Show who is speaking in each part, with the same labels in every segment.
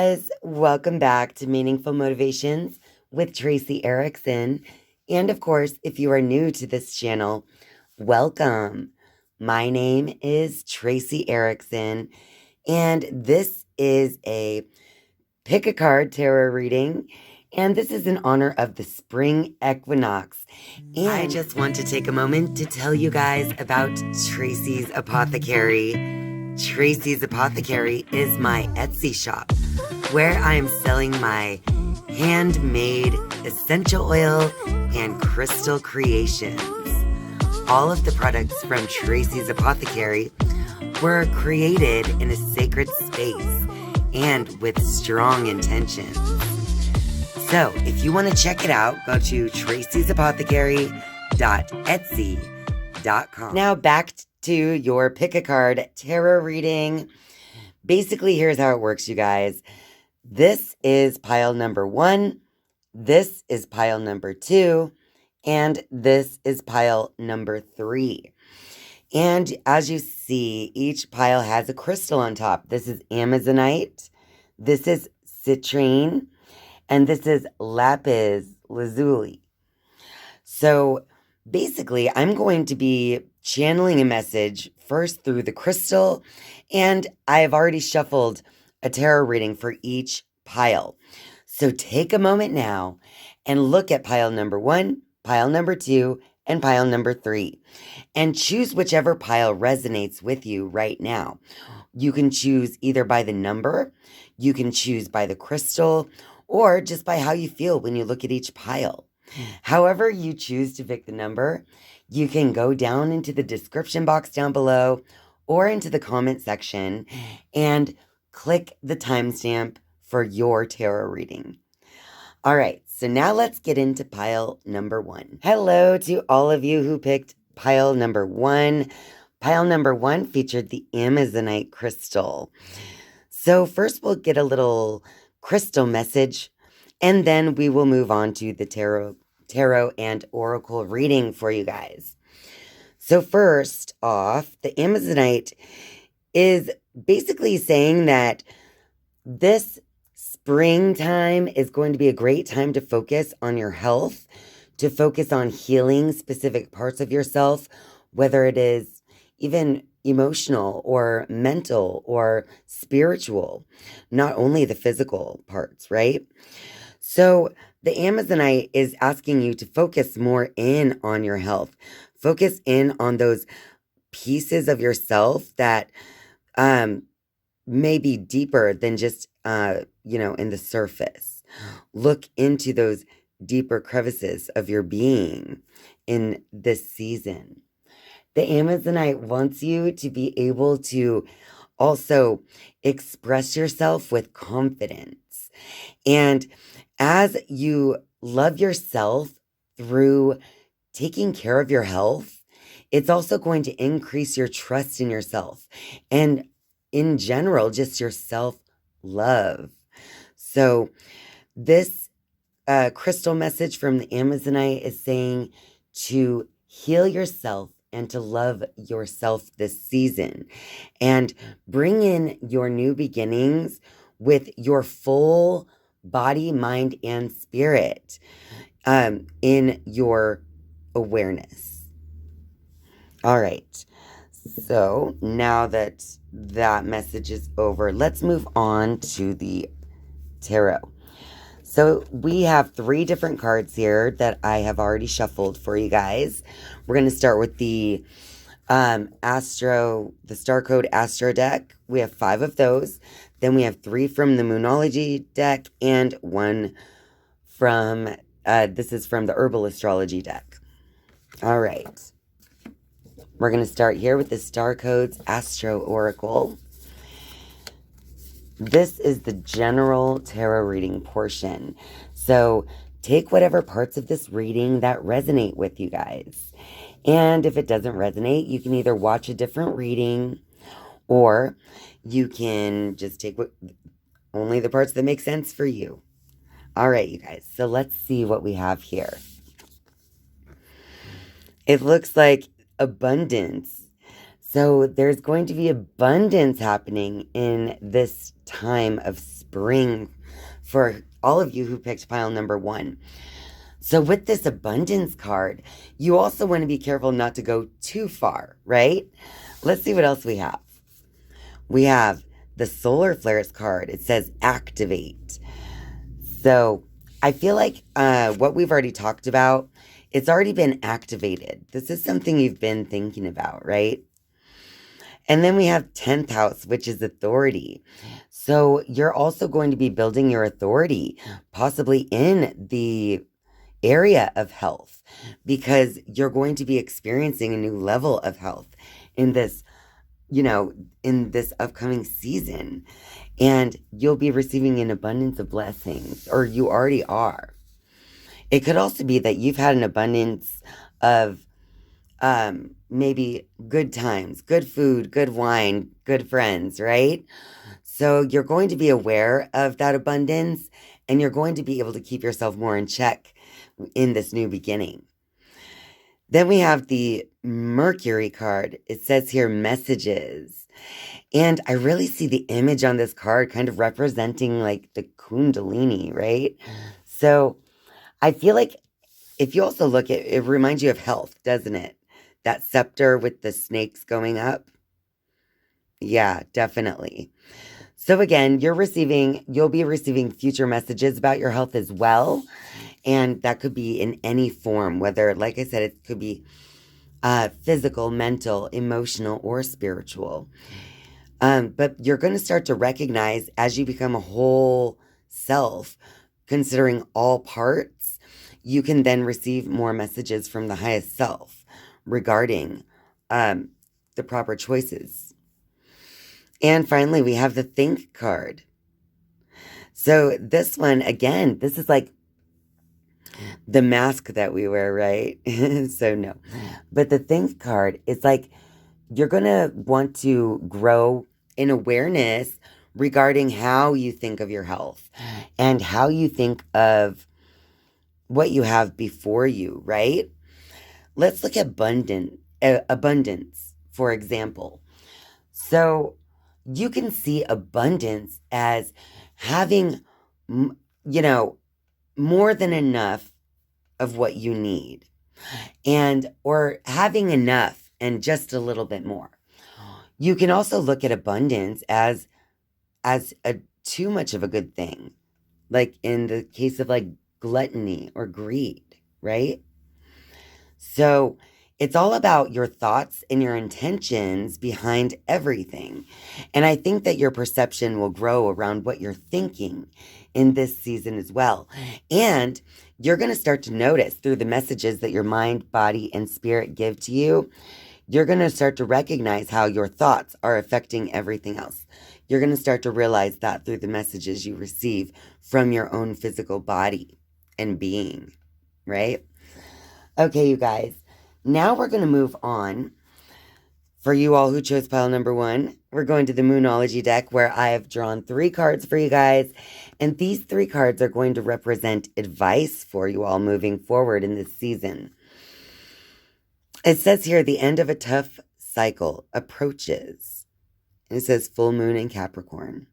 Speaker 1: guys, welcome back to Meaningful Motivations with Tracey Erickson. And of course, if you are new to this channel, welcome. My name is Tracey Erickson, and this is a pick a card tarot reading. And this is in honor of the spring equinox. And I just want to take a moment to tell you guys about Tracey's Apothecary. Tracey's Apothecary is my Etsy shop where I'm selling my handmade essential oil and crystal creations. All of the products from Tracey's Apothecary were created in a sacred space and with strong intentions. So, if you want to check it out, go to traceysapothecary.etsy.com. Now back to your pick a card tarot reading. Basically, here's how it works, you guys. This is pile number 1, this is pile number 2, and this is pile number 3. And as you see, each pile has a crystal on top. This is Amazonite, this is Citrine, and this is Lapiz Lazuli. So basically, I'm going to be channeling a message first through the crystal, and I have already shuffled a tarot reading for each pile. So take a moment now and look at pile number 1, pile number 2, and pile number 3, and choose whichever pile resonates with you right now. You can choose either by the number, you can choose by the crystal, or just by how you feel when you look at each pile. However you choose to pick the number, you can go down into the description box down below or into the comment section and click the timestamp for your tarot reading. All right, so now let's get into pile number 1. Hello to all of you who picked pile number 1. Pile number 1 featured the Amazonite crystal. So first we'll get a little crystal message, and then we will move on to the tarot and oracle reading for you guys. So first off, the Amazonite is basically saying that this springtime is going to be a great time to focus on your health, to focus on healing specific parts of yourself, whether it is even emotional or mental or spiritual, not only the physical parts, right? So the Amazonite is asking you to focus more in on your health. Focus in on those pieces of yourself that may be deeper than just, in the surface. Look into those deeper crevices of your being in this season. The Amazonite wants you to be able to also express yourself with confidence. And as you love yourself through taking care of your health, it's also going to increase your trust in yourself and in general, just your self-love. So this crystal message from the Amazonite is saying to heal yourself and to love yourself this season and bring in your new beginnings with your full body, mind, and spirit in your awareness. All right. So now that that message is over, let's move on to the tarot. So we have 3 different cards here that I have already shuffled for you guys. We're going to start with the Starcode Astro deck. We have 5 of those. Then we have 3 from the Moonology deck and 1 from, this is from the Herbal Astrology deck. All right. We're going to start here with the Starcodes Astro Oracle. This is the general tarot reading portion. So take whatever parts of this reading that resonate with you guys. And if it doesn't resonate, you can either watch a different reading or you can just take only the parts that make sense for you. All right, you guys. So let's see what we have here. It looks like abundance. So there's going to be abundance happening in this time of spring for all of you who picked pile number 1. So with this abundance card, you also want to be careful not to go too far, right? Let's see what else we have. We have the solar flares card. It says activate. So I feel like what we've already talked about, it's already been activated. This is something you've been thinking about, right? And then we have 10th house, which is authority. So you're also going to be building your authority, possibly in the area of health, because you're going to be experiencing a new level of health in this, in this upcoming season. And you'll be receiving an abundance of blessings, or you already are. It could also be that you've had an abundance of maybe good times, good food, good wine, good friends, right? So you're going to be aware of that abundance, and you're going to be able to keep yourself more in check in this new beginning. Then we have the Mercury card. It says here messages. And I really see the image on this card kind of representing like the Kundalini, right? So I feel like if you also look at it, reminds you of health, doesn't it? That scepter with the snakes going up. Yeah, definitely. So again, you'll be receiving future messages about your health as well. And that could be in any form, whether, like I said, it could be physical, mental, emotional, or spiritual. But you're going to start to recognize as you become a whole self, considering all parts, you can then receive more messages from the highest self regarding the proper choices. And finally, we have the Think card. So this one, again, this is like the mask that we wear, right? So no. But the Think card, it's like you're going to want to grow in awareness regarding how you think of your health and how you think of what you have before you, right? Let's look at abundance, for example. So you can see abundance as having, more than enough of what you need, and or having enough and just a little bit more. You can also look at abundance as a too much of a good thing, like in the case of like gluttony or greed, right? So it's all about your thoughts and your intentions behind everything. And I think that your perception will grow around what you're thinking in this season as well. And you're going to start to notice through the messages that your mind, body, and spirit give to you, you're going to start to recognize how your thoughts are affecting everything else. You're going to start to realize that through the messages you receive from your own physical body and being, right? Okay, you guys. Now we're going to move on. For you all who chose pile number 1, we're going to the Moonology deck, where I have drawn 3 cards for you guys. And these 3 cards are going to represent advice for you all moving forward in this season. It says here, the end of a tough cycle approaches. And it says full moon in Capricorn.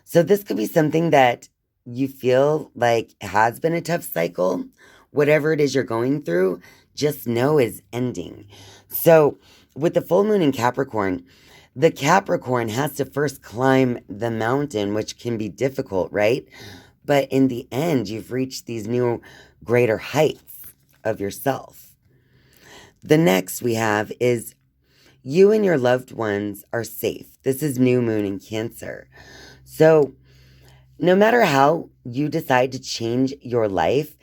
Speaker 1: So this could be something that you feel like has been a tough cycle. Whatever it is you're going through, just know is ending. So with the full moon in Capricorn, the Capricorn has to first climb the mountain, which can be difficult, right? But in the end, you've reached these new greater heights of yourself. The next we have is you and your loved ones are safe. This is new moon in Cancer. So no matter how you decide to change your life,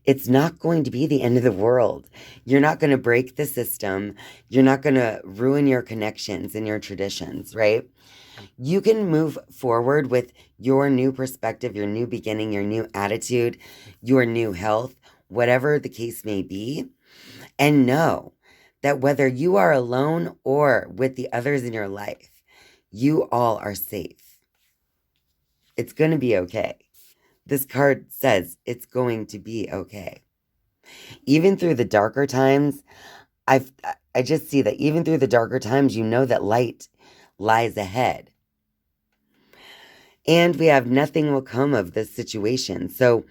Speaker 1: it's not going to be the end of the world. You're not going to break the system. You're not going to ruin your connections and your traditions, right? You can move forward with your new perspective, your new beginning, your new attitude, your new health, whatever the case may be. And know that whether you are alone or with the others in your life, you all are safe. It's going to be okay. This card says it's going to be okay. Even through the darker times, I just see that even through the darker times, you know that light lies ahead. And we have nothing will come of this situation. So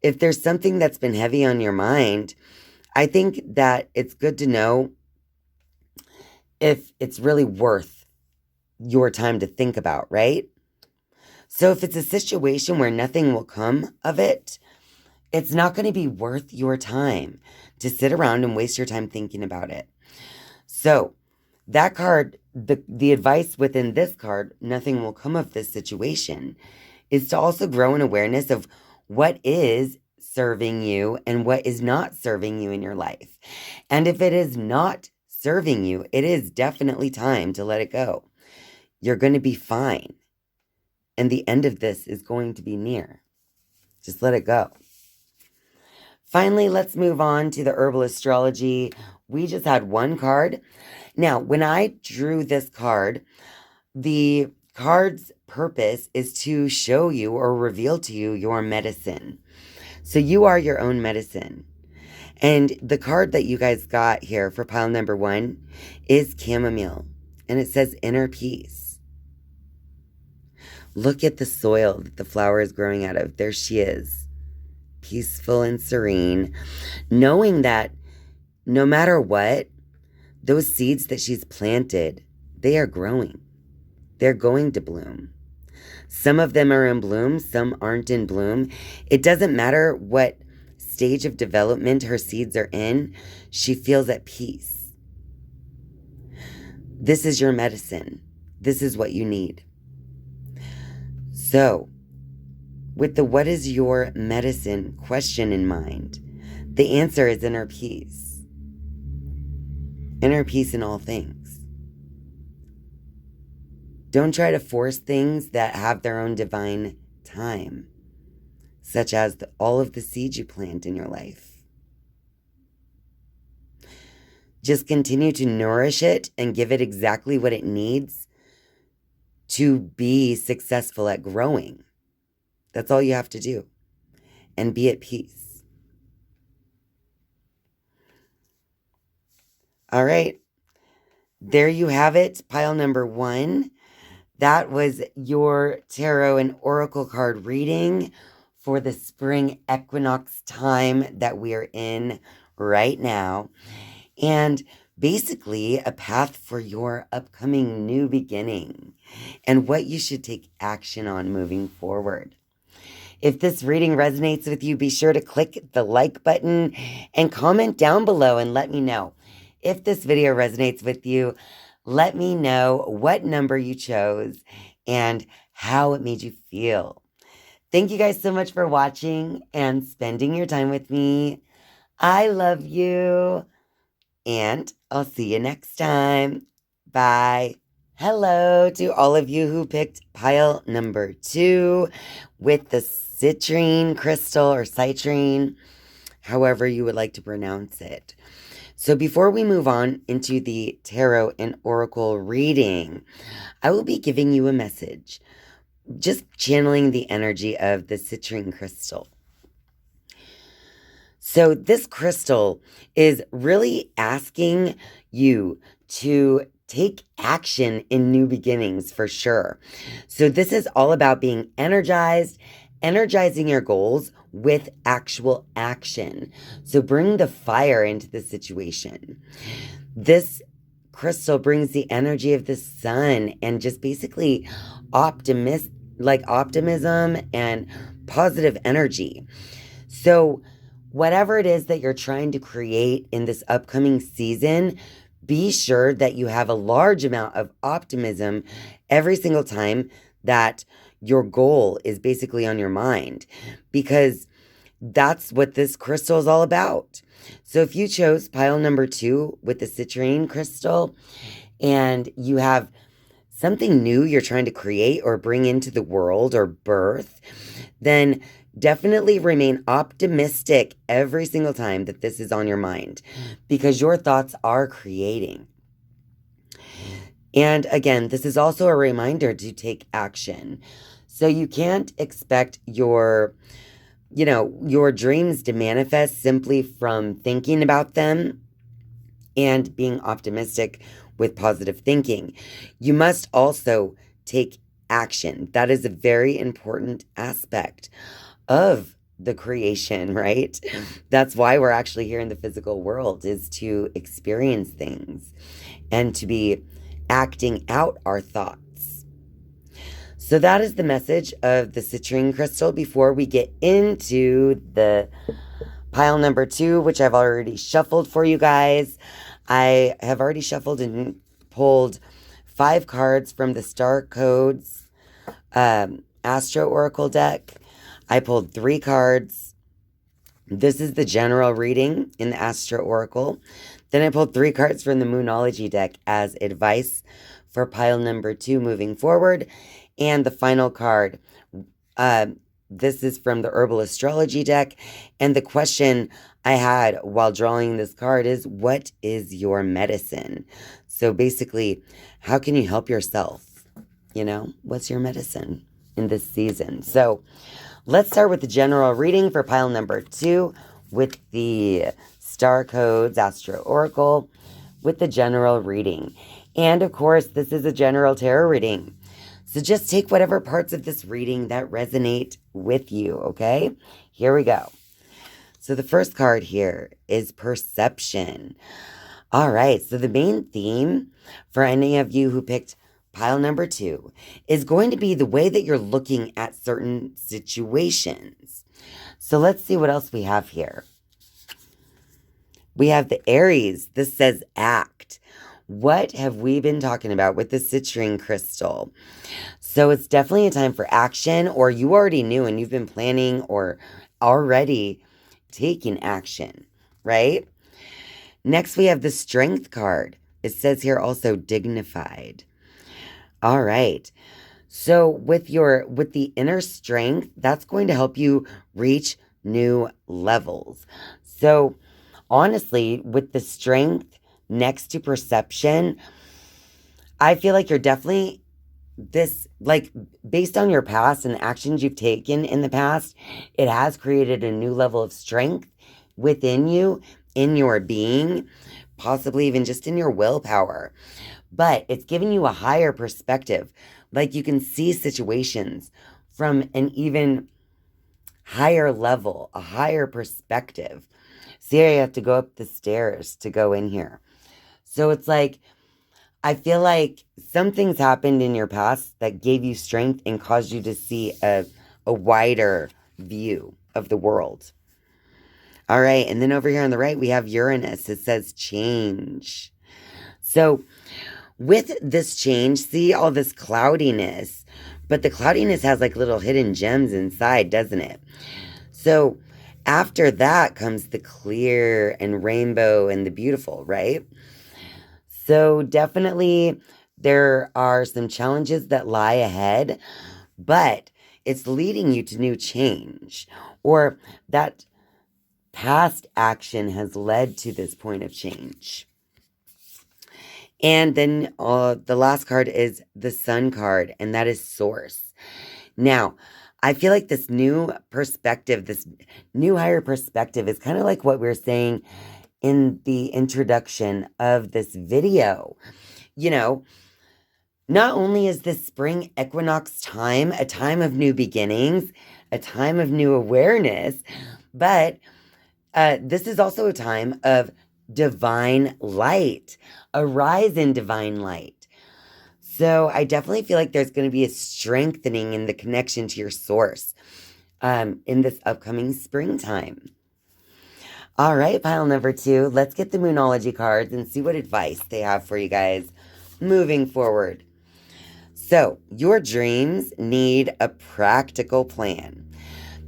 Speaker 1: if there's something that's been heavy on your mind, I think that it's good to know if it's really worth your time to think about, right? So if it's a situation where nothing will come of it, it's not going to be worth your time to sit around and waste your time thinking about it. So that card, the advice within this card, nothing will come of this situation, is to also grow an awareness of what is serving you and what is not serving you in your life. And if it is not serving you, it is definitely time to let it go. You're going to be fine. And the end of this is going to be near. Just let it go. Finally, let's move on to the Herbal Astrology. We just had one card. Now, when I drew this card, the card's purpose is to show you or reveal to you your medicine. So you are your own medicine. And the card that you guys got here for pile number 1 is chamomile. And it says inner peace. Look at the soil that the flower is growing out of. There she is. Peaceful and serene. Knowing that no matter what, those seeds that she's planted, they are growing. They're going to bloom. Some of them are in bloom, some aren't in bloom. It doesn't matter what stage of development her seeds are in, she feels at peace. This is your medicine. This is what you need. So, with the what is your medicine question in mind, the answer is inner peace. Inner peace in all things. Don't try to force things that have their own divine time, such as all of the seeds you plant in your life. Just continue to nourish it and give it exactly what it needs to be successful at growing. That's all you have to do. And be at peace. All right. There you have it. Pile number 1. That was your tarot and oracle card reading for the spring equinox time that we are in right now. And basically a path for your upcoming new beginning and what you should take action on moving forward. If this reading resonates with you, be sure to click the like button and comment down below and let me know. If this video resonates with you, let me know what number you chose and how it made you feel. Thank you guys so much for watching and spending your time with me. I love you, and I'll see you next time. Bye. Hello to all of you who picked pile number 2 with the citrine crystal or citrine, however you would like to pronounce it. So before we move on into the tarot and oracle reading, I will be giving you a message, just channeling the energy of the citrine crystal. So this crystal is really asking you to take action in new beginnings for sure. So this is all about being energized, energizing your goals with actual action. So bring the fire into the situation. This crystal brings the energy of the sun and just basically optimism and positive energy. So whatever it is that you're trying to create in this upcoming season, be sure that you have a large amount of optimism every single time that your goal is basically on your mind, because that's what this crystal is all about. So if you chose pile number 2 with the citrine crystal and you have something new you're trying to create or bring into the world or birth, then definitely remain optimistic every single time that this is on your mind, because your thoughts are creating. And again, this is also a reminder to take action. So you can't expect your dreams to manifest simply from thinking about them and being optimistic with positive thinking. You must also take action. That is a very important aspect of the creation, right? That's why we're actually here in the physical world, is to experience things and to be acting out our thoughts. So that is the message of the citrine crystal. Before we get into the pile number 2, which I've already shuffled for you guys, I have already shuffled and pulled 5 cards from the Starcodes Astro Oracle deck. I pulled 3 cards. This is the general reading in the Astro Oracle. Then I pulled 3 cards from the Moonology deck as advice for pile number 2 moving forward. And the final card, this is from the Herbal Astrology deck. And the question I had while drawing this card is, what is your medicine? So basically, how can you help yourself? You know, what's your medicine in this season? So let's start with the general reading for pile number 2 with the Starcodes Astro Oracle with the general reading. And of course, this is a general tarot reading. So just take whatever parts of this reading that resonate with you, okay? Here we go. So the first card here is perception. All right, so the main theme for any of you who picked pile number 2 is going to be the way that you're looking at certain situations. So let's see what else we have here. We have the Aries. This says act. What have we been talking about with the citrine crystal? So it's definitely a time for action, or you already knew and you've been planning or already taking action, right? Next, we have the strength card. It says here also dignified. All right. So with the inner strength, that's going to help you reach new levels. So honestly, with the strength next to perception, I feel like you're definitely based on your past and actions you've taken in the past, it has created a new level of strength within you, in your being, possibly even just in your willpower. But it's giving you a higher perspective. Like you can see situations from an even higher level, a higher perspective. See, I have to go up the stairs to go in here. So it's like, I feel like some things happened in your past that gave you strength and caused you to see a wider view of the world. All right, and then over here on the right, we have Uranus. It says change. So with this change, see all this cloudiness, but the cloudiness has like little hidden gems inside, doesn't it? So after that comes the clear and rainbow and the beautiful, right? So definitely there are some challenges that lie ahead, but it's leading you to new change, or that past action has led to this point of change. And then the last card is the Sun card, and that is source. Now, I feel like this new perspective, this new higher perspective is kind of like what we were saying in the introduction of this video. You know, not only is this spring equinox time a time of new beginnings, a time of new awareness, but this is also a time of divine light, a rise in divine light. So I definitely feel like there's going to be a strengthening in the connection to your source in this upcoming springtime. All right, pile number 2, let's get the Moonology cards and see what advice they have for you guys moving forward. So your dreams need a practical plan.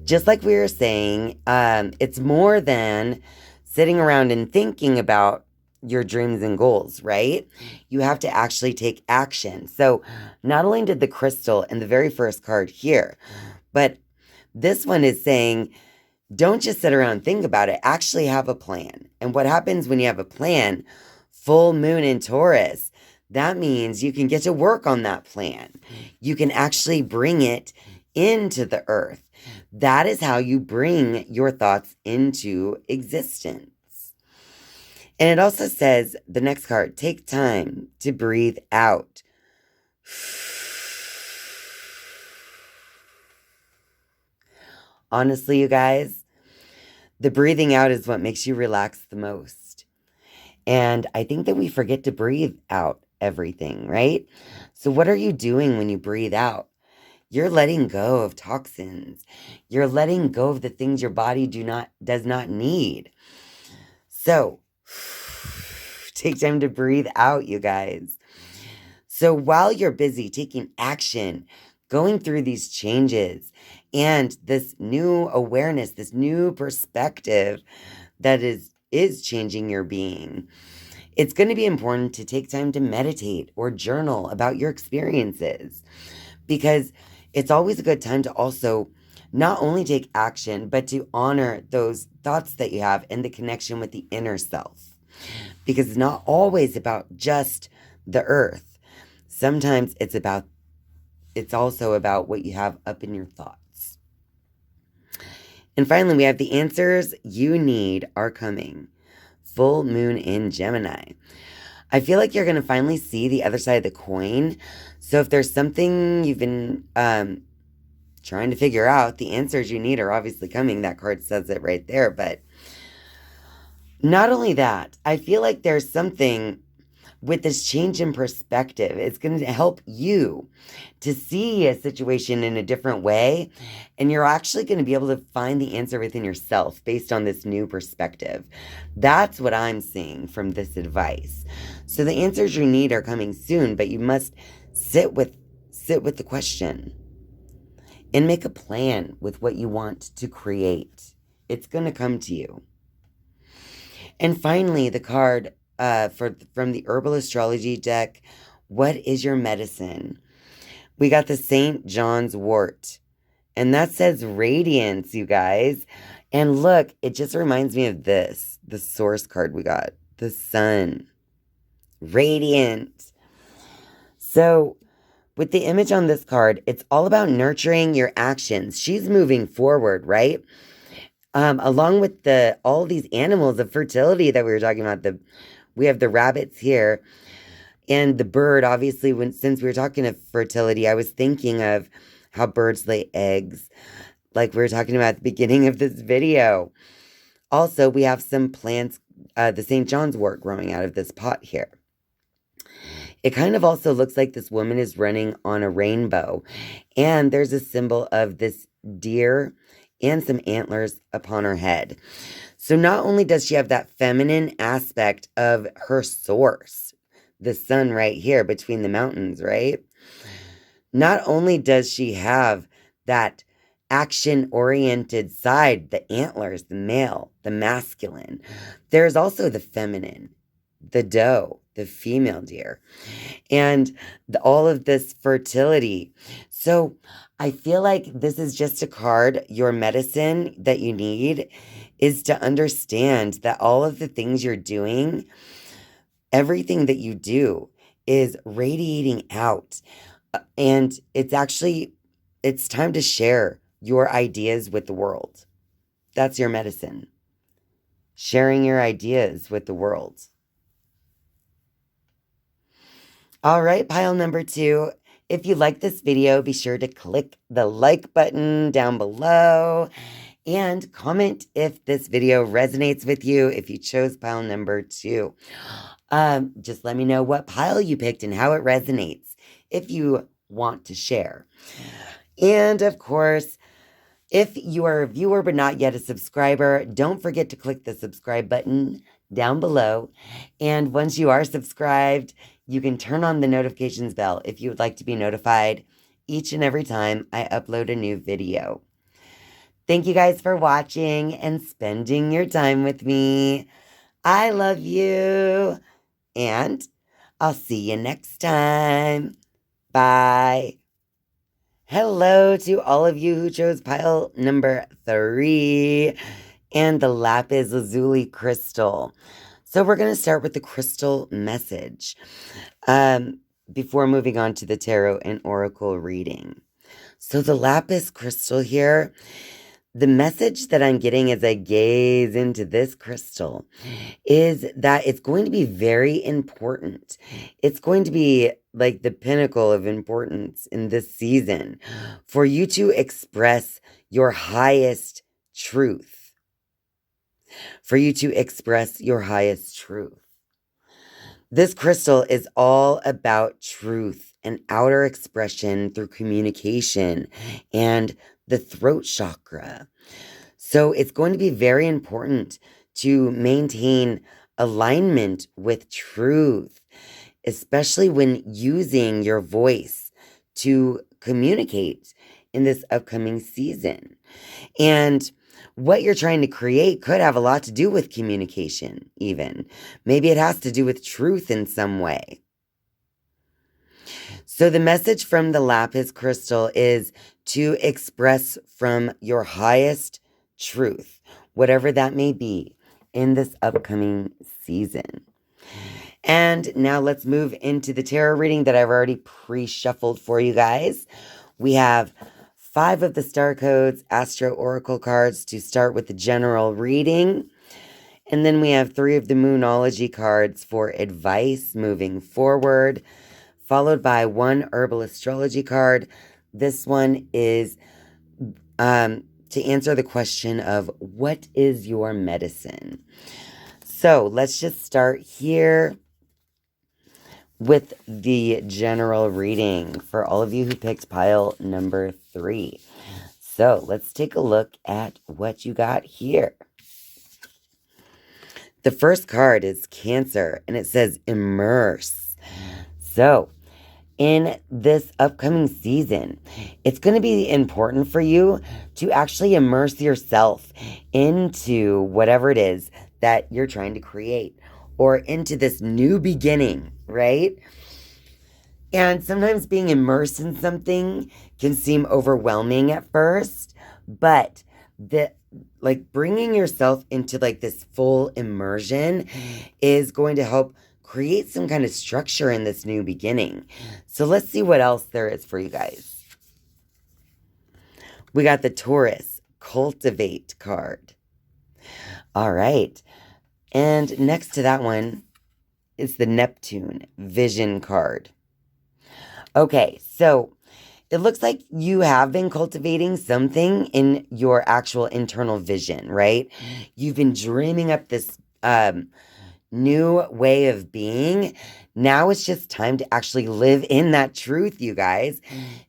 Speaker 1: Just like we were saying, it's more than sitting around and thinking about your dreams and goals, right? You have to actually take action. So not only did the crystal and the very first card here, but this one is saying, don't just sit around and think about it. Actually have a plan. And what happens when you have a plan, full moon in Taurus, that means you can get to work on that plan. You can actually bring it into the earth. That is how you bring your thoughts into existence. And it also says, the next card, take time to breathe out. Honestly, you guys, the breathing out is what makes you relax the most. And I think that we forget to breathe out everything, right? So what are you doing when you breathe out? You're letting go of toxins. You're letting go of the things your body does not need. So take time to breathe out, you guys. So while you're busy taking action, going through these changes and this new awareness, this new perspective that is changing your being, it's going to be important to take time to meditate or journal about your experiences, because it's always a good time to also not only take action, but to honor those thoughts that you have and the connection with the inner self. Because it's not always about just the earth. Sometimes it's also about what you have up in your thoughts. And finally, we have the answers you need are coming. Full moon in Gemini. I feel like you're going to finally see the other side of the coin. So if there's something you've been trying to figure out, the answers you need are obviously coming. That card says it right there. But not only that, I feel like there's something with this change in perspective. It's going to help you to see a situation in a different way. And you're actually going to be able to find the answer within yourself based on this new perspective. That's what I'm seeing from this advice. So the answers you need are coming soon, but you must sit with the question and make a plan with what you want to create. It's going to come to you. And finally, the card from the Herbal Astrology deck, what is your medicine? We got the St. John's wort, and that says radiance, you guys. And look, it just reminds me of this, the source card we got, the sun, radiant. So with the image on this card, it's all about nurturing your actions. She's moving forward, right? Along with all these animals of fertility that we were talking about. We have the rabbits here and the bird. Obviously, since we were talking of fertility, I was thinking of how birds lay eggs, like we were talking about at the beginning of this video. Also, we have some plants, the St. John's wort growing out of this pot here. It kind of also looks like this woman is running on a rainbow, and there's a symbol of this deer and some antlers upon her head. So not only does she have that feminine aspect of her source, the sun right here between the mountains, right? Not only does she have that action-oriented side, the antlers, the male, the masculine, there's also the feminine, the doe, the female deer, and all of this fertility. So I feel like this is just a card. Your medicine that you need is to understand that all of the things you're doing, everything that you do is radiating out. And it's time to share your ideas with the world. That's your medicine. Sharing your ideas with the world. All right, pile number 2. If you like this video, be sure to click the like button down below and comment if this video resonates with you, if you chose pile number 2. Just let me know what pile you picked and how it resonates if you want to share. And of course, if you are a viewer but not yet a subscriber, don't forget to click the subscribe button down below. And once you are subscribed, you can turn on the notifications bell if you would like to be notified each and every time I upload a new video. Thank you guys for watching and spending your time with me. I love you. And I'll see you next time. Bye. Hello to all of you who chose pile number 3 and the Lapiz Lazuli crystal. So we're going to start with the crystal message before moving on to the tarot and oracle reading. So the lapis crystal here, the message that I'm getting as I gaze into this crystal is that it's going to be very important. It's going to be like the pinnacle of importance in this season for you to express your highest truth. For you to express your highest truth. This crystal is all about truth and outer expression through communication and the throat chakra. So it's going to be very important to maintain alignment with truth, especially when using your voice to communicate in this upcoming season. And what you're trying to create could have a lot to do with communication, even. Maybe it has to do with truth in some way. So the message from the lapis crystal is to express from your highest truth, whatever that may be, in this upcoming season. And now let's move into the tarot reading that I've already pre-shuffled for you guys. We have 5 of the Starcodes Astro Oracle cards to start with the general reading. And then we have 3 of the Moonology cards for advice moving forward, followed by 1 Herbal Astrology card. This one is to answer the question of what is your medicine? So let's just start here with the general reading for all of you who picked pile number 3. So let's take a look at what you got here. The first card is Cancer, and it says immerse. So in this upcoming season, it's going to be important for you to actually immerse yourself into whatever it is that you're trying to create, or into this new beginning, right? And sometimes being immersed in something can seem overwhelming at first, but bringing yourself into this full immersion is going to help create some kind of structure in this new beginning. So let's see what else there is for you guys. We got the Taurus Cultivate card. All right. And next to that one is the Neptune Vision card. Okay, so it looks like you have been cultivating something in your actual internal vision, right? You've been dreaming up this new way of being. Now it's just time to actually live in that truth, you guys.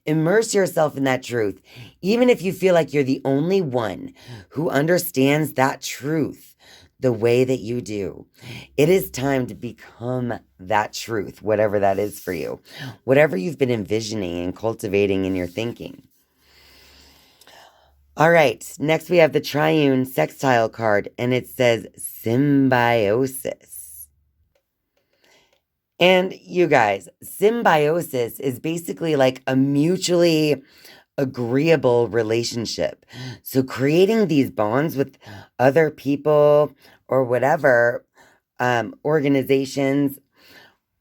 Speaker 1: Immerse yourself in that truth. Even if you feel like you're the only one who understands that truth the way that you do, it is time to become that truth, whatever that is for you, whatever you've been envisioning and cultivating in your thinking. All right, next we have the Triune Sextile card, and it says symbiosis. And you guys, symbiosis is basically like a mutually agreeable relationship. So creating these bonds with other people or whatever, organizations,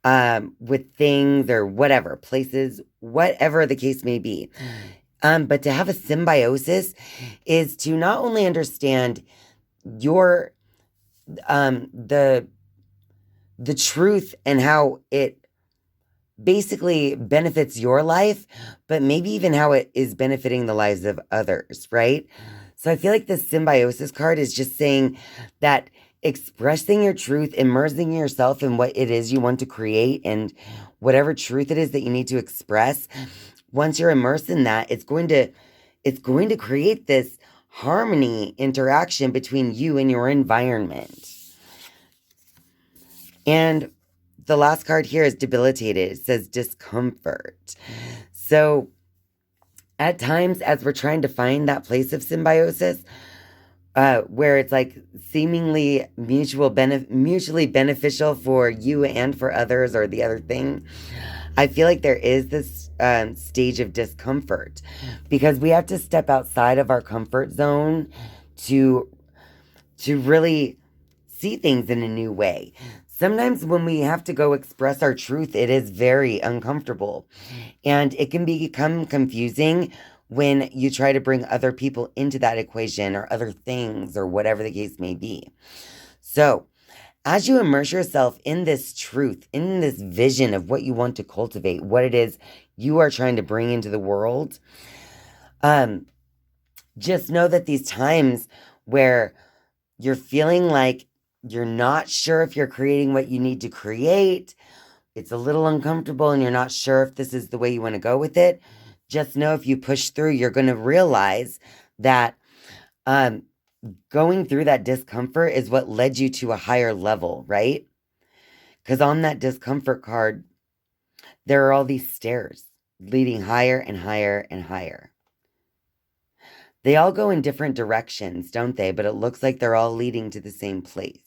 Speaker 1: with things or whatever, places, whatever the case may be. But to have a symbiosis is to not only understand your, the truth and how it basically benefits your life, but maybe even how it is benefiting the lives of others, right? So I feel like the symbiosis card is just saying that expressing your truth, immersing yourself in what it is you want to create and whatever truth it is that you need to express, once you're immersed in that, it's going to create this harmony interaction between you and your environment. And the last card here is debilitated. It says discomfort. So at times, as we're trying to find that place of symbiosis, where it's like seemingly mutually beneficial for you and for others or the other thing, I feel like there is this stage of discomfort because we have to step outside of our comfort zone to really see things in a new way. Sometimes when we have to go express our truth, it is very uncomfortable and it can become confusing when you try to bring other people into that equation or other things or whatever the case may be. So, as you immerse yourself in this truth, in this vision of what you want to cultivate, what it is you are trying to bring into the world, just know that these times where you're feeling like you're not sure if you're creating what you need to create, it's a little uncomfortable and you're not sure if this is the way you want to go with it, just know if you push through, you're going to realize that going through that discomfort is what led you to a higher level, right? Because on that discomfort card, there are all these stairs leading higher and higher and higher. They all go in different directions, don't they? But it looks like they're all leading to the same place.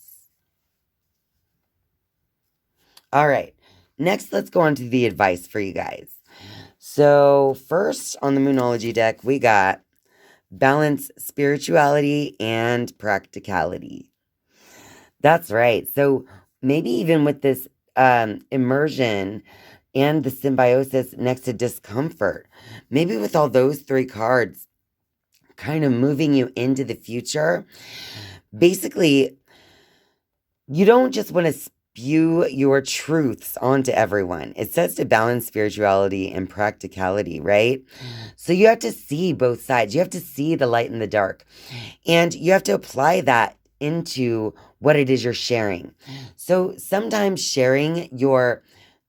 Speaker 1: All right. Next, let's go on to the advice for you guys. So first on the Moonology deck, we got balance spirituality and practicality. That's right. So maybe even with this immersion and the symbiosis next to discomfort, maybe with all those three cards kind of moving you into the future, basically, you don't just want to spew your truths onto everyone. It says to balance spirituality and practicality, right? So you have to see both sides. You have to see the light and the dark. And you have to apply that into what it is you're sharing. So sometimes sharing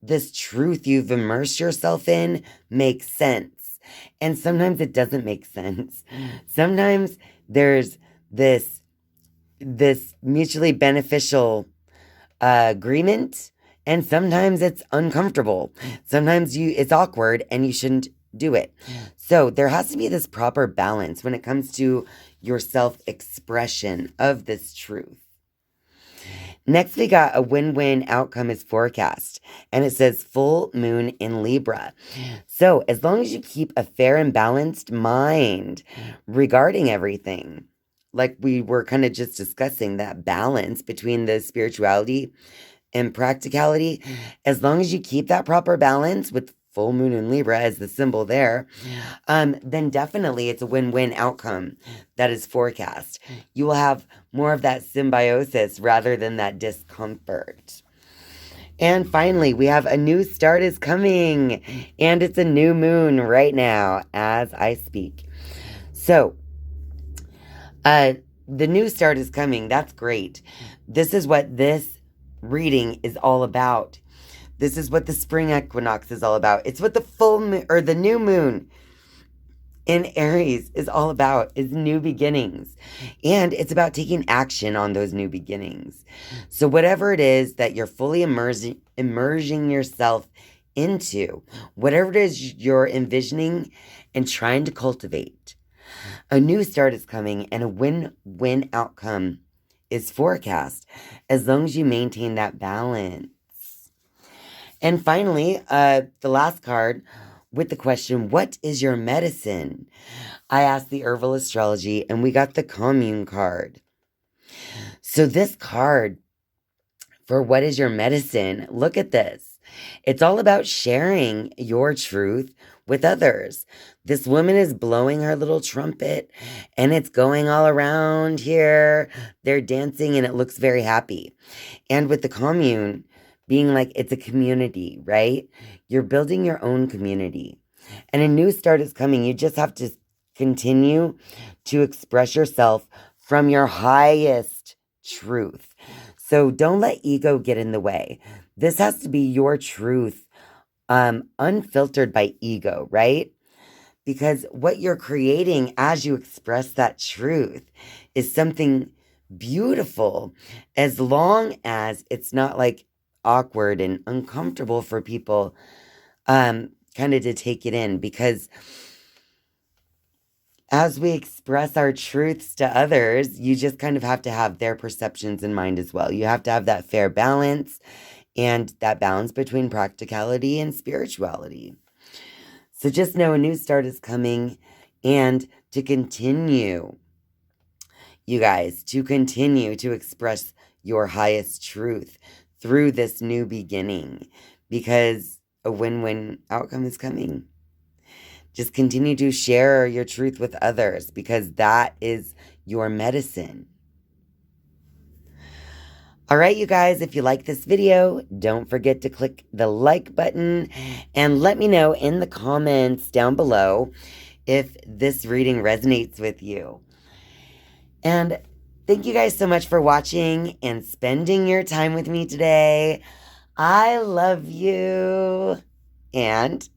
Speaker 1: this truth you've immersed yourself in makes sense. And sometimes it doesn't make sense. Sometimes there's this mutually beneficial agreement, and sometimes it's uncomfortable. Sometimes it's awkward and you shouldn't do it. So there has to be this proper balance when it comes to your self-expression of this truth. Next, we got a win-win outcome is forecast, and it says full moon in Libra. So as long as you keep a fair and balanced mind regarding everything, like we were kind of just discussing, that balance between the spirituality and practicality, as long as you keep that proper balance with full moon in Libra as the symbol there, then definitely it's a win-win outcome that is forecast. You will have more of that symbiosis rather than that discomfort. And finally, we have a new start is coming, and it's a new moon right now as I speak. So, the new start is coming. That's great. This is what this reading is all about. This is what the spring equinox is all about. It's what the full moon or the new moon in Aries is all about, is new beginnings. And it's about taking action on those new beginnings. So whatever it is that you're fully immersing yourself into, whatever it is you're envisioning and trying to cultivate, a new start is coming and a win-win outcome is forecast as long as you maintain that balance. And finally, the last card with the question, what is your medicine? I asked the Herbal Astrology and we got the commune card. So this card for what is your medicine, look at this. It's all about sharing your truth with others. This woman is blowing her little trumpet and it's going all around here. They're dancing and it looks very happy. And with the commune being like, it's a community, right? You're building your own community. And a new start is coming. You just have to continue to express yourself from your highest truth. So don't let ego get in the way. This has to be your truth, unfiltered by ego, right? Because what you're creating as you express that truth is something beautiful, as long as it's not like awkward and uncomfortable for people kind of to take it in. Because as we express our truths to others, you just kind of have to have their perceptions in mind as well. You have to have that fair balance and that balance between practicality and spirituality. So just know a new start is coming, and to continue, you guys, to continue to express your highest truth through this new beginning, because a win-win outcome is coming. Just continue to share your truth with others because that is your medicine. All right, you guys, if you like this video, don't forget to click the like button and let me know in the comments down below if this reading resonates with you. And thank you guys so much for watching and spending your time with me today. I love you. And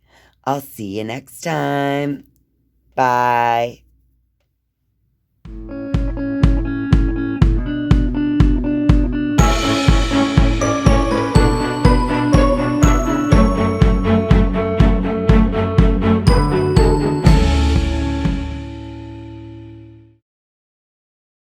Speaker 1: I'll see you next time. Bye.